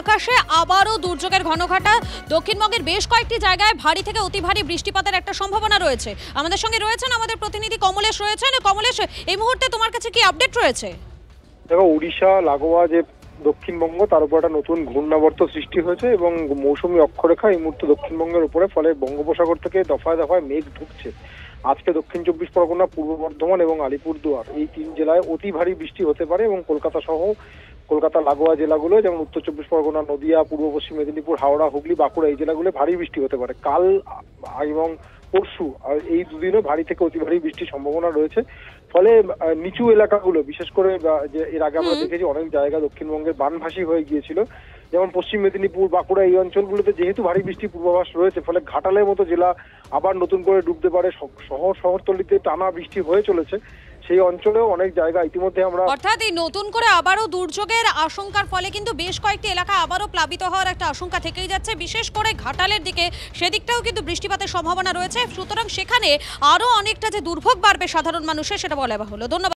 আকাশে আবারও দুর্যোগের ঘনঘটা। দক্ষিণবঙ্গের বেশ কয়েকটি জায়গায় ভারী থেকে অতি ভারী বৃষ্টিপাতের একটা সম্ভাবনা রয়েছে। আমাদের সঙ্গে রয়েছেন আমাদের প্রতিনিধি কমলেশ রয়েছেন। কমলেশ, এই মুহূর্তে তোমার কাছে কি আপডেট রয়েছে? দেখো, উড়িষ্যা লাগোয়া যে দক্ষিণবঙ্গ তার উপর একটা নতুন ঘূর্ণাবর্ত সৃষ্টি হয়েছে এবং মৌসুমী অক্ষরেখা এই মুহূর্তে দক্ষিণবঙ্গের উপরে, ফলে বঙ্গোপসাগর থেকে দফায় দফায় মেঘ ঢুকছে। আজকে দক্ষিণ চব্বিশ পরগনা, পূর্ব বর্ধমান এবং আলিপুরদুয়ার এই তিন জেলায় অতি ভারী বৃষ্টি হতে পারে এবং কলকাতা সহ কলকাতা লাগোয়া জেলাগুলো যেমন উত্তর চব্বিশ পরগনা, নদিয়া, পূর্ব পশ্চিম মেদিনীপুর, হাওড়া, হুগলি, বাঁকুড়া এই জেলাগুলো ভারী বৃষ্টি হতে পারে কাল এবং পরশু। আর এই দুদিনও ভারী থেকে অতি ভারী বৃষ্টির সম্ভাবনা রয়েছে। ফলে নিচু এলাকাগুলো, বিশেষ করে যে এর আগে আমরা দেখেছি অনেক জায়গা দক্ষিণবঙ্গের বানভাসী হয়ে গিয়েছিল, যেমন পশ্চিম মেদিনীপুর, বাঁকুড়া এই অঞ্চলগুলোতে যেহেতু ভারী বৃষ্টির পূর্বাভাস রয়েছে, ফলে ঘাটালের মতো জেলা আবার নতুন করে ডুবতে পারে। শহরতলিতে টানা বৃষ্টি হয়ে চলেছে, সেই অঞ্চলেও অনেক জায়গা ইতিমধ্যে আমরা, অর্থাৎ এই নতুন করে আবারও দুর্যোগের আশঙ্কার ফলে কিন্তু বেশ কয়েকটি এলাকা আবারও প্লাবিত হওয়ার একটা আশঙ্কা থেকেই যাচ্ছে, বিশেষ করে ঘাটালের দিকে সেদিকটাও কিন্তু বৃষ্টিপাতের সম্ভাবনা রয়েছে। সুতরাং সেখানে আরো অনেকটা যে দুর্ভোগ বাড়বে সাধারণ মানুষের, সেটা বলা হলো। ধন্যবাদ।